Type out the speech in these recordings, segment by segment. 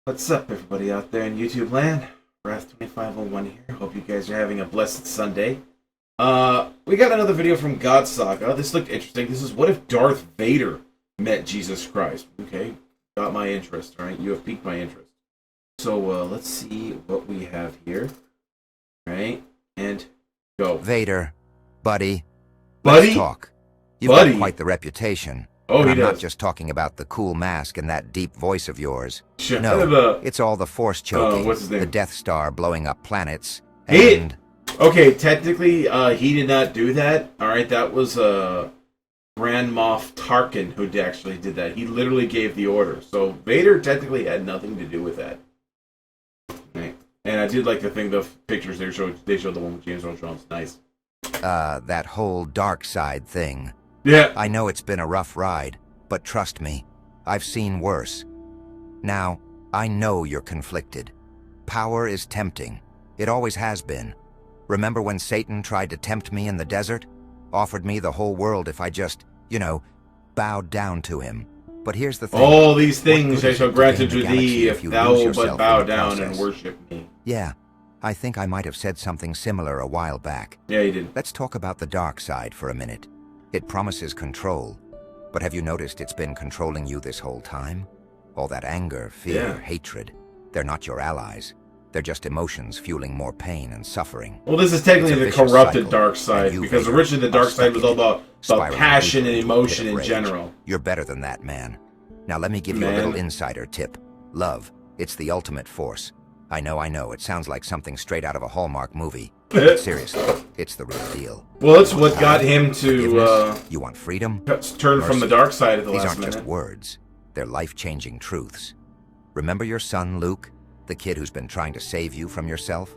What's up, everybody out there in YouTube land? Wrath2501 here. Hope you guys are having a blessed Sunday. We got another video from God Saga. This looked interesting. This is what if Darth Vader met Jesus Christ? Okay, got my interest, alright? You have piqued my interest. So, let's see what we have here. Alright, and go. Vader, buddy. Buddy? Let's talk. You've Buddy? got quite the reputation. Oh, and he I'm does. not just talking about the cool mask and that deep voice of yours. Shut No, up. it's all the force choking, what's his name? the Death Star blowing up planets, He- and... Okay, technically, he did not do that. Alright, that was, Grand Moff Tarkin who actually did that. He literally gave the order. So, Vader technically had nothing to do with that. Right. And I did like the thing, the pictures they showed the one with James Earl Jones. Nice. that whole dark side thing. Yeah. I know it's been a rough ride, but trust me, I've seen worse. Now, I know you're conflicted. Power is tempting. It always has been. Remember when Satan tried to tempt me in the desert? Offered me the whole world if I just, bowed down to him. But here's the thing. All these What things good I is shall it to grant gain unto the galaxy thee if if you thou lose but yourself bow in the down and process? worship me. Yeah, I think I might have said something similar a while back. Yeah, he did. Let's talk about the dark side for a minute. It promises control, but have you noticed it's been controlling you this whole time? All that anger, fear, Yeah. hatred, they're not your allies. They're just emotions fueling more pain and suffering. Well, this is technically It's a the vicious corrupted cycle, dark and side, you, because Vader, originally the dark are side was all stuck in about spiraling passion deeper and into a emotion pit of in rage. general. You're better than that, man. Now let me give you a Man. little insider tip. Love, it's the ultimate force. I know, it sounds like something straight out of a Hallmark movie. But seriously, it's the real deal. Well, it's what got him to Forgiveness? You want freedom? turn from the Mercy. dark side at the These last aren't minute. just words. They're life-changing truths. Remember your son, Luke? The kid who's been trying to save you from yourself?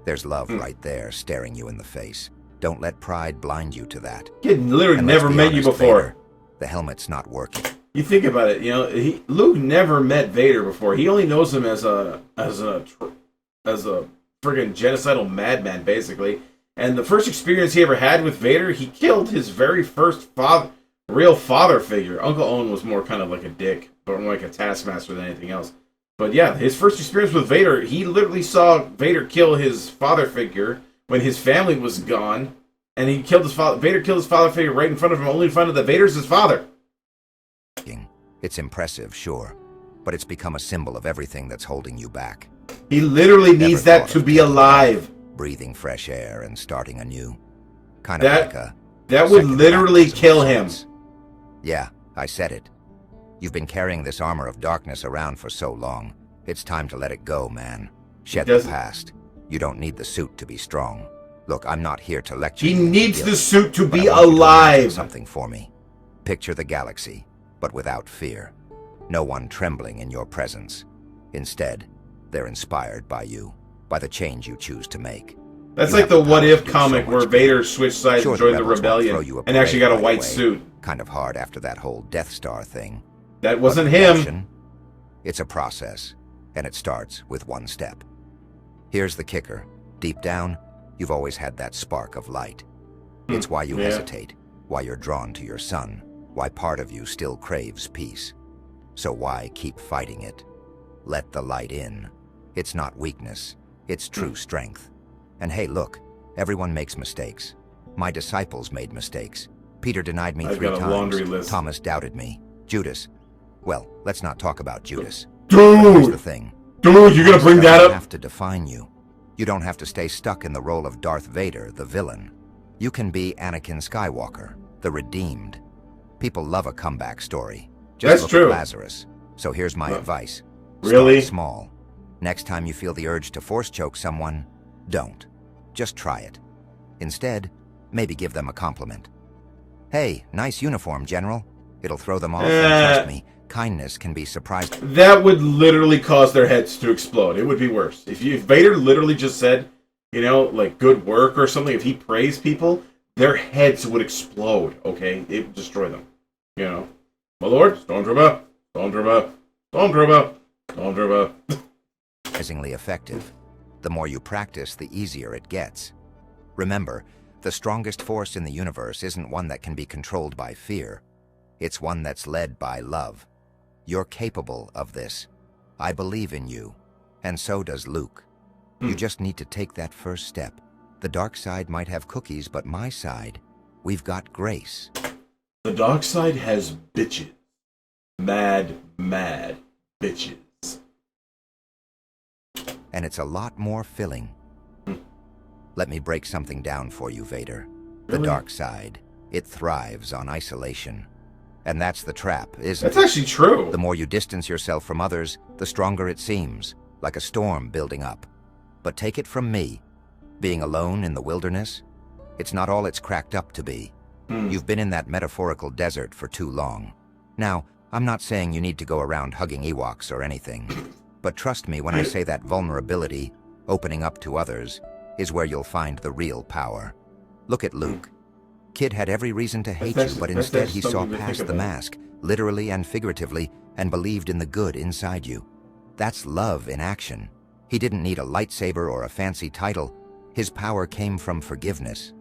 There's love right there, staring you in the face. Don't let pride blind you to that. Kid literally And let's never be met you honest, before. Vader, the helmet's not working. You think about it, Luke never met Vader before. He only knows him as a friggin' genocidal madman, basically. And the first experience he ever had with Vader, he killed his very first real father figure. Uncle Owen was more kind of like a dick, or more like a taskmaster than anything else. But yeah, his first experience with Vader, he literally saw Vader kill his father figure when his family was gone, and he killed his father. Vader killed his father figure right in front of him, only to find out that Vader's his father. It's impressive, sure, but it's become a symbol of everything that's holding you back. He literally needs Ever that thought to of be taking a alive. breath, breathing fresh air and starting anew? Kind of That like a that would second literally baptism kill of him. sorts. Yeah, I said it. You've been carrying this armor of darkness around for so long. It's time to let it go, man. Shed the doesn't- past. You don't need the suit to be strong. Look, I'm not here to lecture He you into needs guilt, the suit to but be I want you to imagine alive. something for me. Picture the galaxy, but without fear. No one trembling in your presence. Instead, they're inspired by you, by the change you choose to make. That's You like have the the What power If to do comic so where much Vader good. switched sides Sure, and the joined the rebels won't rebellion throw you a and actually got a parade white right away. suit. Kind of hard after that whole Death Star thing. That But wasn't him. redemption, it's a process, and it starts with one step. Here's the kicker. Deep down, you've always had that spark of light. It's why you yeah. hesitate, why you're drawn to your son, why part of you still craves peace. So why keep fighting it? Let the light in. It's not weakness, it's true strength. And hey, look, everyone makes mistakes. My disciples made mistakes. Peter denied me I've 3 got a times. laundry list. Thomas doubted me. Judas. Well, let's not talk about Judas. But here's the Dude! thing. Dude, you're gonna bring that Doesn't up? have to define you. You don't have to stay stuck in the role of Darth Vader, the villain. You can be Anakin Skywalker, the redeemed. People love a comeback story. Just That's look true. at Lazarus. So here's my advice. Really? Start small. Next time you feel the urge to force choke someone, don't. Just try it. Instead, maybe give them a compliment. Hey, nice uniform, General. It'll throw them off, and trust me, kindness can be surprising. That would literally cause their heads to explode. It would be worse. If Vader literally just said, like good work or something, if he praised people, their heads would explode, okay? It would destroy them. My lord, Stormtrooper, Stormtrooper, Stormtrooper, Stormtrooper. Surprisingly effective. The more you practice, the easier it gets. Remember, the strongest force in the universe isn't one that can be controlled by fear. It's one that's led by love. You're capable of this. I believe in you, and so does Luke. You just need to take that first step. The dark side might have cookies, but my side, we've got grace. The dark side has bitches. Mad, mad bitches. And it's a lot more filling. Let me break something down for you, Vader. The Really? dark side, it thrives on isolation. And that's the trap, isn't it? That's actually true. The more you distance yourself from others, the stronger it seems, like a storm building up. But take it from me, being alone in the wilderness, it's not all it's cracked up to be. You've been in that metaphorical desert for too long. Now, I'm not saying you need to go around hugging Ewoks or anything, but trust me when I say that vulnerability, opening up to others, is where you'll find the real power. Look at Luke. Kid had every reason to hate you, but instead he saw past the mask, literally and figuratively, and believed in the good inside you. That's love in action. He didn't need a lightsaber or a fancy title. His power came from forgiveness.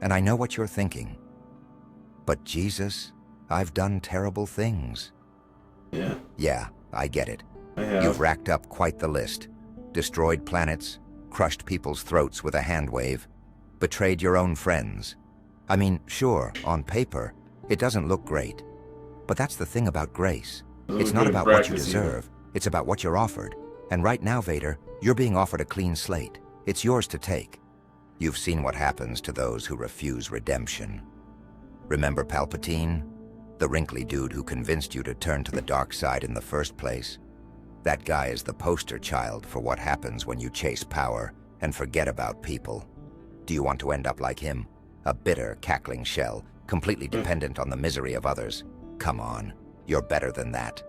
And I know what you're thinking. But Jesus, I've done terrible things. Yeah. Yeah, I get it. I have. You've racked up quite the list. Destroyed planets, crushed people's throats with a hand wave, betrayed your own friends. I mean, sure, on paper, it doesn't look great. But that's the thing about grace. It's not about what you deserve. It's about what you're offered. And right now, Vader, you're being offered a clean slate. It's yours to take. You've seen what happens to those who refuse redemption. Remember Palpatine? The wrinkly dude who convinced you to turn to the dark side in the first place? That guy is the poster child for what happens when you chase power and forget about people. Do you want to end up like him? A bitter, cackling shell, completely dependent on the misery of others? Come on, you're better than that.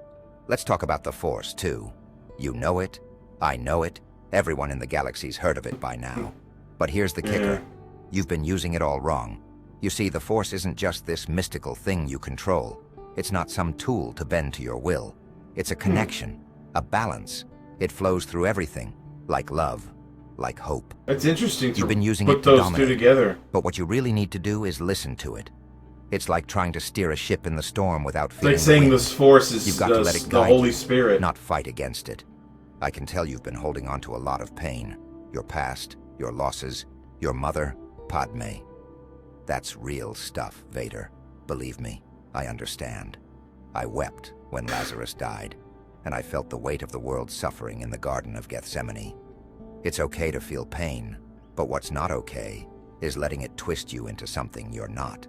Let's talk about the Force, too. You know it, I know it, everyone in the galaxy's heard of it by now. But here's the kicker. You've been using it all wrong. You see, the Force isn't just this mystical thing you control. It's not some tool to bend to your will. It's a connection, a balance. It flows through everything, like love, like hope. That's interesting to You've been using put it to those dominate, two together. But what you really need to do is listen to it. It's like trying to steer a ship in the storm without feeling Like saying the wind. this Force is You've got to let it the guide Holy you, Spirit. not fight against it. I can tell you've been holding on to a lot of pain. Your past, your losses, your mother, Padme. That's real stuff, Vader. Believe me, I understand. I wept when Lazarus died, and I felt the weight of the world's suffering in the Garden of Gethsemane. It's okay to feel pain, but what's not okay is letting it twist you into something you're not.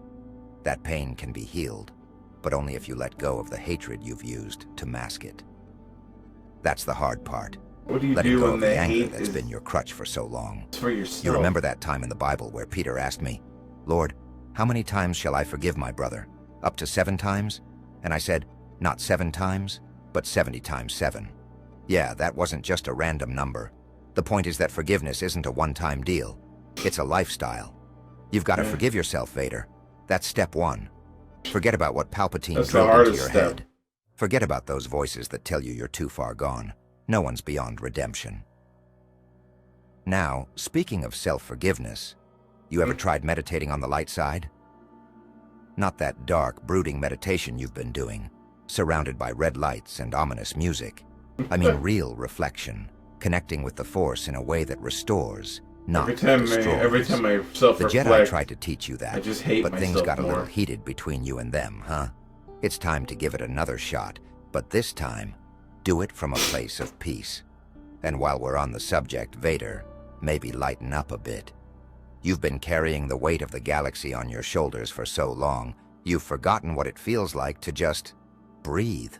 That pain can be healed, but only if you let go of the hatred you've used to mask it. That's the hard part. What do you Letting do go when of the the anger hate that's is been your crutch for so long. for yourself? You remember that time in the Bible where Peter asked me, Lord, how many times shall I forgive my brother? Up to 7 times? And I said, not 7 times, but 70 times 7. Yeah, that wasn't just a random number. The point is that forgiveness isn't a one-time deal. It's a lifestyle. You've got to forgive yourself, Vader. That's step 1. Forget about what Palpatine That's the drilled into hardest your step. head. Forget about those voices that tell you you're too far gone. No one's beyond redemption. Now, speaking of self-forgiveness, you ever tried meditating on the light side? Not that dark, brooding meditation you've been doing, surrounded by red lights and ominous music. I mean real reflection, connecting with the Force in a way that restores, not destroys. Every time I The self-reflect, Jedi tried to teach you that, I just hate but myself things got a more. little heated between you and them, huh? It's time to give it another shot, but this time, do it from a place of peace. And while we're on the subject, Vader, maybe lighten up a bit. You've been carrying the weight of the galaxy on your shoulders for so long, you've forgotten what it feels like to just breathe.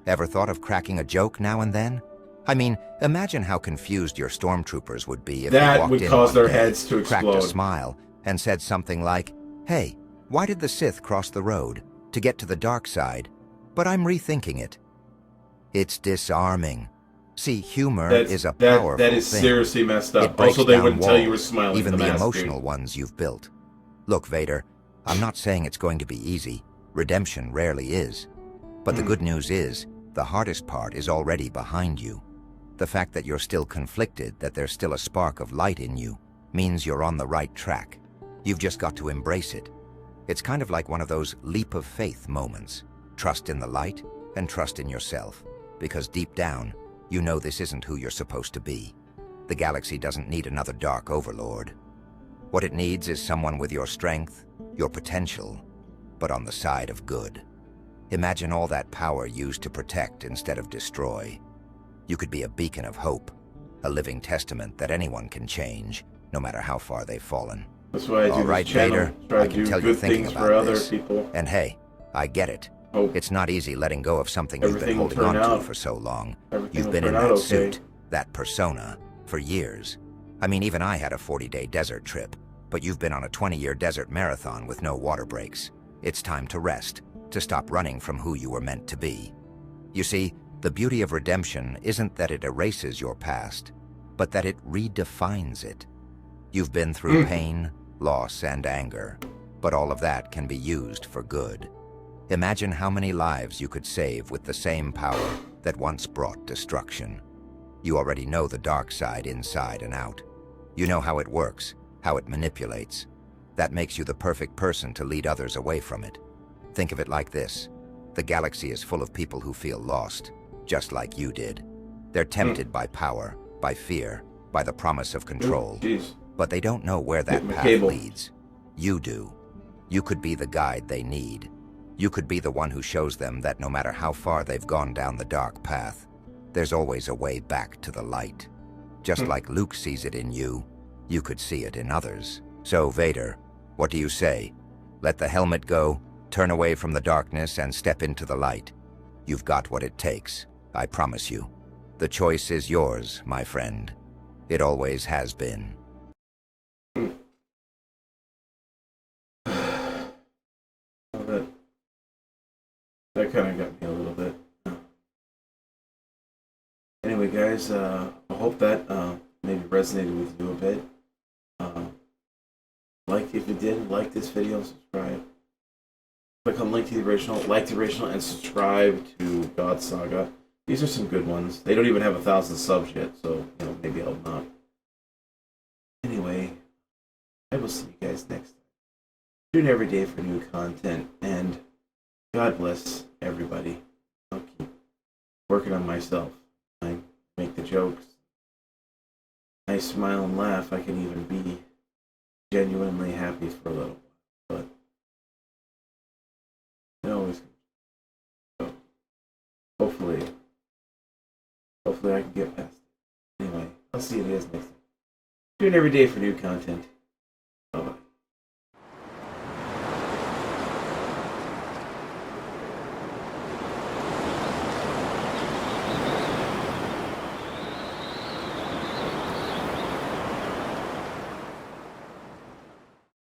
Ever thought of cracking a joke now and then? I mean, imagine how confused your stormtroopers would be if you that walked would in cause one their day, heads to cracked a explode. smile, and said something like, "Hey, why did the Sith cross the road? To get to the dark side. But I'm rethinking it." It's disarming. See, humor is a powerful that is thing. seriously messed It up. breaks Also, they down wouldn't tell you were walls, smiling. even in the mask, emotional dude. ones you've built. Look, Vader, I'm not saying it's going to be easy. Redemption rarely is. But the good news is, the hardest part is already behind you. The fact that you're still conflicted, that there's still a spark of light in you, means you're on the right track. You've just got to embrace it. It's kind of like one of those leap of faith moments. Trust in the light and trust in yourself. Because deep down, You know this isn't who you're supposed to be. The galaxy doesn't need another dark overlord. What it needs is someone with your strength, your potential, but on the side of good. Imagine all that power used to protect instead of destroy. You could be a beacon of hope, a living testament that anyone can change, no matter how far they've fallen. That's why I do All right, this channel. Vader, Try I to can do tell you're good thinking things about for other this. people. And hey, I get it. Hope It's not easy letting go of something you've been everything will holding turn on to out. for so long. Everything You've will been turn in out that okay. suit, that persona, for years. I mean, even I had a 40-day desert trip, but you've been on a 20-year desert marathon with no water breaks. It's time to rest, to stop running from who you were meant to be. You see, the beauty of redemption isn't that it erases your past, but that it redefines it. You've been through pain, loss, and anger, but all of that can be used for good. Imagine how many lives you could save with the same power that once brought destruction. You already know the dark side inside and out. You know how it works, how it manipulates. That makes you the perfect person to lead others away from it. Think of it like this. The galaxy is full of people who feel lost, just like you did. They're tempted by power, by fear, by the promise of control. But they don't know where that path leads. You do. You could be the guide they need. You could be the one who shows them that no matter how far they've gone down the dark path, there's always a way back to the light. Just like Luke sees it in you, you could see it in others. So, Vader, what do you say? Let the helmet go, turn away from the darkness, and step into the light. You've got what it takes, I promise you. The choice is yours, my friend. It always has been. That kind of got me a little bit. Anyway, guys, I hope that maybe resonated with you a bit. If you did, like this video, subscribe. Click on link to the original, like the original, and subscribe to God Saga. These are some good ones. They don't even have 1,000 subs yet, so maybe I'll not. Anyway, I will see you guys next time. Tune every day for new content, and God bless everybody. I'll keep working on myself. I make the jokes. I smile and laugh. I can even be genuinely happy for a little while, but it always. So hopefully I can get past it. Anyway, I'll see you guys next time. Tune every day for new content.